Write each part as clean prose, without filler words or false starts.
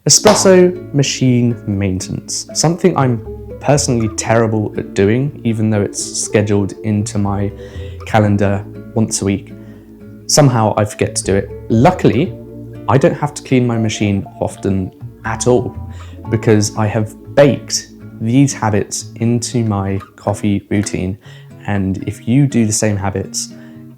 Espresso machine maintenance. Something I'm personally terrible at doing, even though it's scheduled into my calendar once a week. Somehow I forget to do it. Luckily, I don't have to clean my machine often at all because I have baked these habits into my coffee routine. And if you do the same habits,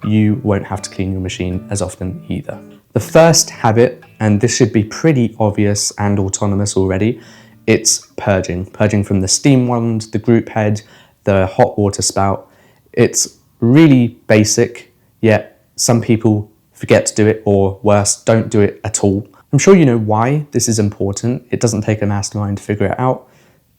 you won't have to clean your machine as often either. The first habit, and this should be pretty obvious and autonomous already, it's purging. Purging from the steam wand, the group head, the hot water spout. It's really basic, yet some people forget to do it, or worse, don't do it at all. I'm sure you know why this is important. It doesn't take a mastermind to figure it out.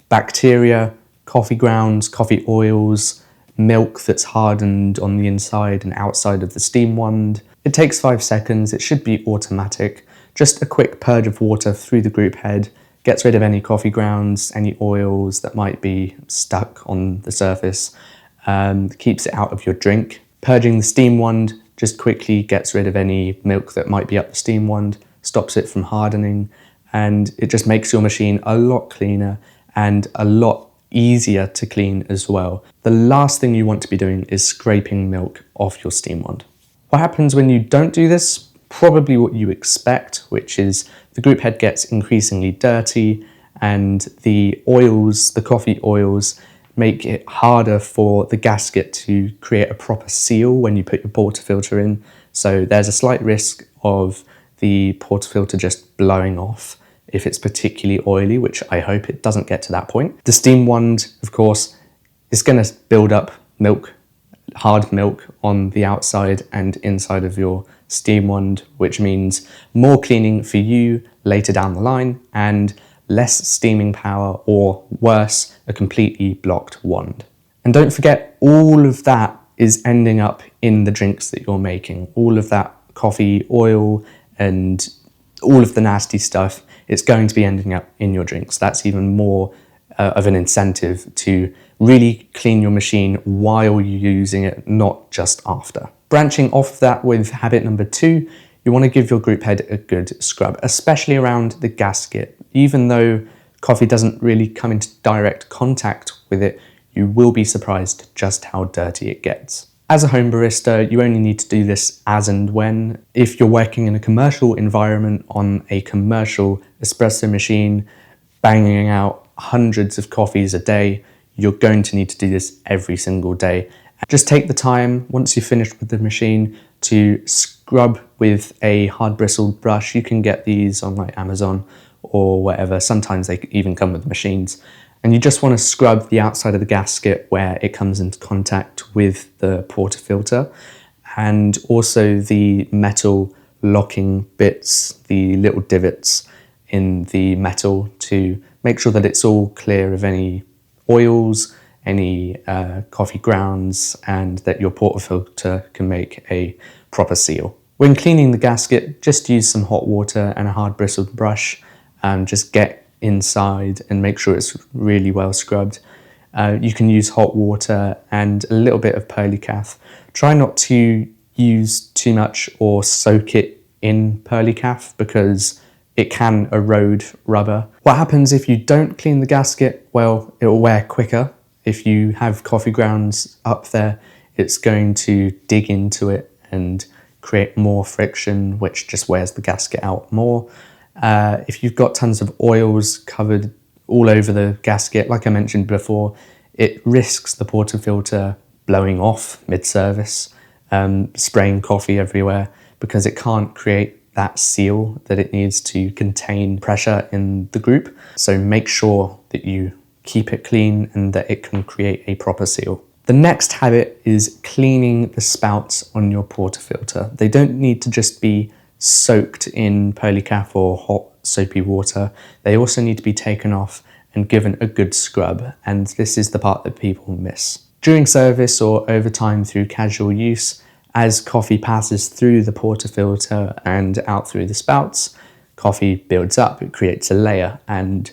Bacteria, coffee grounds, coffee oils, milk that's hardened on the inside and outside of the steam wand. It takes 5 seconds, it should be automatic. Just a quick purge of water through the group head, gets rid of any coffee grounds, any oils that might be stuck on the surface, keeps it out of your drink. Purging the steam wand just quickly gets rid of any milk that might be up the steam wand, stops it from hardening, and it just makes your machine a lot cleaner and a lot easier to clean as well. The last thing you want to be doing is scraping milk off your steam wand. What happens when you don't do this? Probably what you expect, which is the group head gets increasingly dirty and the oils, the coffee oils, make it harder for the gasket to create a proper seal when you put your portafilter in. So there's a slight risk of the portafilter just blowing off if it's particularly oily, which I hope it doesn't get to that point. The steam wand, of course, is going to build up milk, hard milk on the outside and inside of your steam wand, which means more cleaning for you later down the line and less steaming power, or worse, a completely blocked wand. And don't forget, all of that is ending up in the drinks that you're making. All of that coffee oil and all of the nasty stuff, it's going to be ending up in your drinks. That's even more of an incentive to really clean your machine while you're using it, not just after. Branching off that with habit number 2, you want to give your group head a good scrub, especially around the gasket. Even though coffee doesn't really come into direct contact with it, you will be surprised just how dirty it gets. As a home barista, you only need to do this as and when. If you're working in a commercial environment on a commercial espresso machine, banging out hundreds of coffees a day, you're going to need to do this every single day. Just take the time, once you've finished with the machine, to scrub with a hard bristled brush. You can get these on like Amazon or whatever. Sometimes they even come with machines. And you just want to scrub the outside of the gasket where it comes into contact with the portafilter, and also the metal locking bits, the little divots in the metal, to make sure that it's all clear of any oils, any coffee grounds, and that your portafilter can make a proper seal. When cleaning the gasket, just use some hot water and a hard bristled brush, and just get inside and make sure it's really well scrubbed. You can use hot water and a little bit of Perlicaf. Try not to use too much or soak it in Perlicaf because it can erode rubber. What happens if you don't clean the gasket? Well, it will wear quicker. If you have coffee grounds up there, it's going to dig into it and create more friction, which just wears the gasket out more. If you've got tons of oils covered all over the gasket, like I mentioned before, it risks the portafilter blowing off mid-service, spraying coffee everywhere, because it can't create that seal that it needs to contain pressure in the group. So make sure that you keep it clean and that it can create a proper seal. The next habit is cleaning the spouts on your portafilter. They don't need to just be soaked in Perlicaf or hot soapy water. They also need to be taken off and given a good scrub, and this is the part that people miss. During service or over time through casual use, as coffee passes through the portafilter and out through the spouts, coffee builds up, it creates a layer, and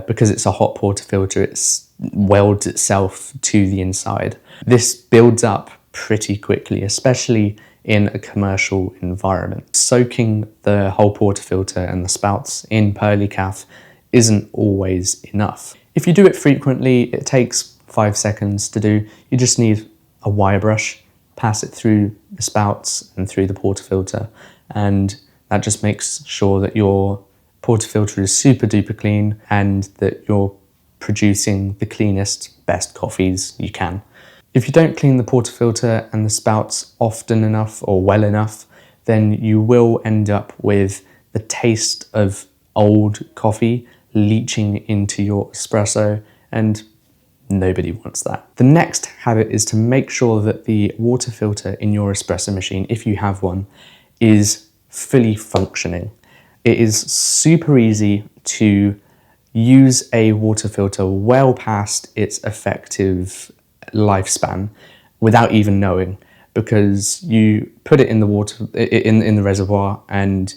because it's a hot portafilter, it welds itself to the inside. This builds up pretty quickly, especially in a commercial environment. Soaking the whole portafilter and the spouts in pearly calf isn't always enough. If you do it frequently, it takes 5 seconds to do. You just need a wire brush, pass it through the spouts and through the portafilter, and that just makes sure that your portafilter is super duper clean and that you're producing the cleanest, best coffees you can. If you don't clean the portafilter and the spouts often enough or well enough, then you will end up with the taste of old coffee leaching into your espresso, and nobody wants that. The next habit is to make sure that the water filter in your espresso machine, if you have one, is fully functioning. It is super easy to use a water filter well past its effective lifespan without even knowing, because you put it in the water in the reservoir and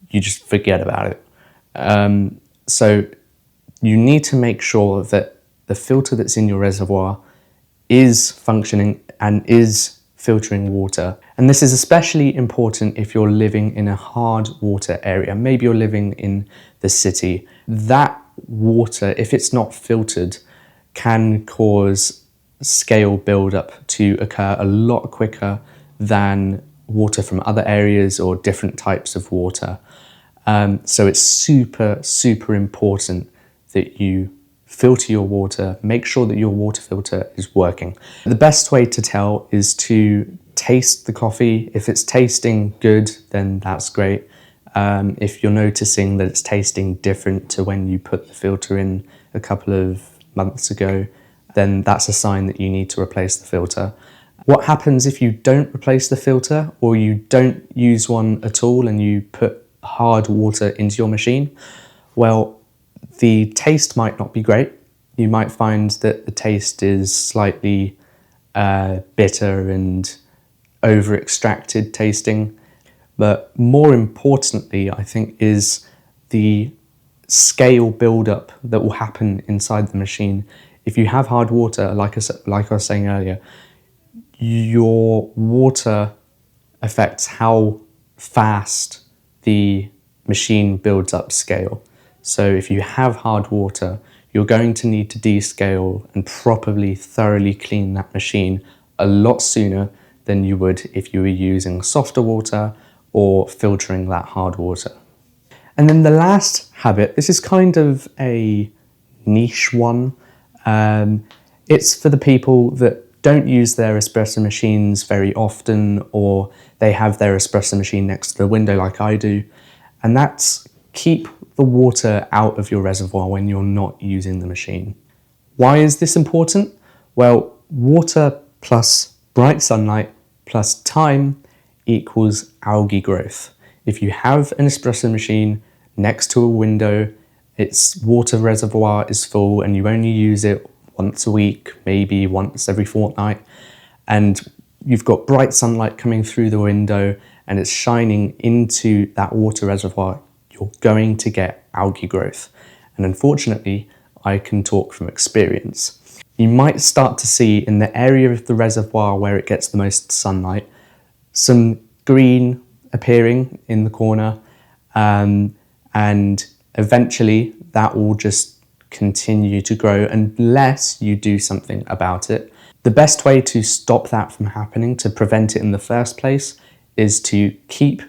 you just forget about it. So you need to make sure that the filter that's in your reservoir is functioning and is filtering water. And this is especially important if you're living in a hard water area. Maybe you're living in the city. That water, if it's not filtered, can cause scale buildup to occur a lot quicker than water from other areas or different types of water. So it's super, super important that you filter your water, make sure that your water filter is working. The best way to tell is to taste the coffee. If it's tasting good, then that's great. If you're noticing that it's tasting different to when you put the filter in a couple of months ago, then that's a sign that you need to replace the filter. What happens if you don't replace the filter, or you don't use one at all and you put hard water into your machine? Well, the taste might not be great. You might find that the taste is slightly bitter and over-extracted tasting. But more importantly, I think, is the scale buildup that will happen inside the machine. If you have hard water, like I was saying earlier, your water affects how fast the machine builds up scale. So if you have hard water, you're going to need to descale and properly, thoroughly clean that machine a lot sooner than you would if you were using softer water or filtering that hard water. And then the last habit, this is kind of a niche one. It's for the people that don't use their espresso machines very often, or they have their espresso machine next to the window like I do. And that's keep the water out of your reservoir when you're not using the machine. Why is this important? Well, water plus bright sunlight plus time equals algae growth. If you have an espresso machine next to a window, its water reservoir is full and you only use it once a week, maybe once every fortnight, and you've got bright sunlight coming through the window and it's shining into that water reservoir, you're going to get algae growth. And unfortunately, I can talk from experience. You might start to see in the area of the reservoir where it gets the most sunlight, some green appearing in the corner, and eventually that will just continue to grow unless you do something about it. The best way to stop that from happening, to prevent it in the first place, is to keep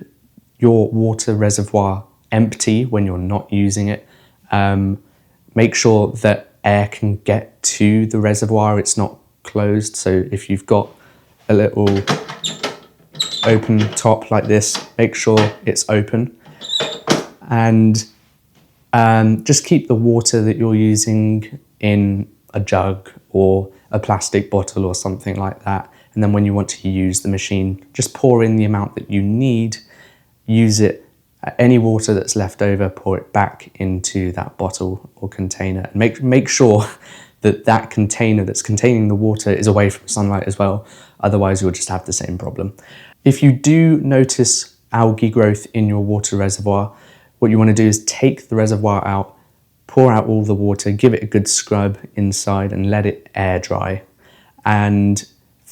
your water reservoir empty when you're not using it. Make sure that air can get to the reservoir, it's not closed. So if you've got a little open top like this, make sure it's open, and just keep the water that you're using in a jug or a plastic bottle or something like that. And then when you want to use the machine, just pour in the amount that you need, use it. Any water that's left over, pour it back into that bottle or container. And make sure that that container that's containing the water is away from sunlight as well. Otherwise, you'll just have the same problem. If you do notice algae growth in your water reservoir, what you want to do is take the reservoir out, pour out all the water, give it a good scrub inside and let it air dry. And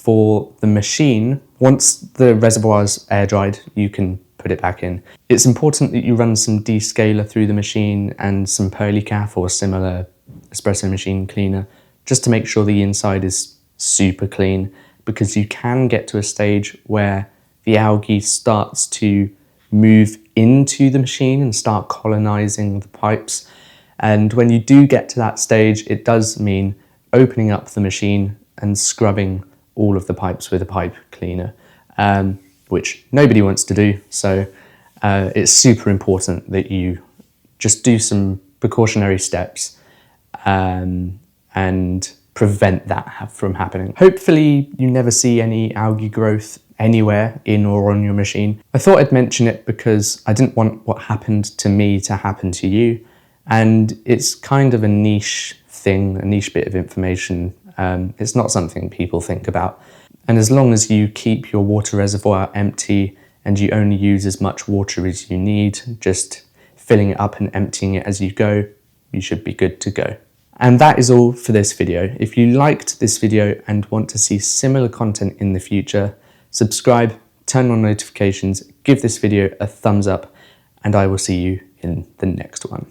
for the machine, once the reservoir's air dried, you can put it back in. It's important that you run some descaler through the machine and some Polycaf or similar espresso machine cleaner, just to make sure the inside is super clean, because you can get to a stage where the algae starts to move into the machine and start colonizing the pipes. And when you do get to that stage, it does mean opening up the machine and scrubbing all of the pipes with a pipe cleaner, which nobody wants to do. So it's super important that you just do some precautionary steps and prevent that from happening. Hopefully you never see any algae growth anywhere in or on your machine. I thought I'd mention it because I didn't want what happened to me to happen to you. And it's kind of a niche thing, a niche bit of information. It's not something people think about. And as long as you keep your water reservoir empty and you only use as much water as you need, just filling it up and emptying it as you go, you should be good to go. And that is all for this video. If you liked this video and want to see similar content in the future, subscribe, turn on notifications, give this video a thumbs up, and I will see you in the next one.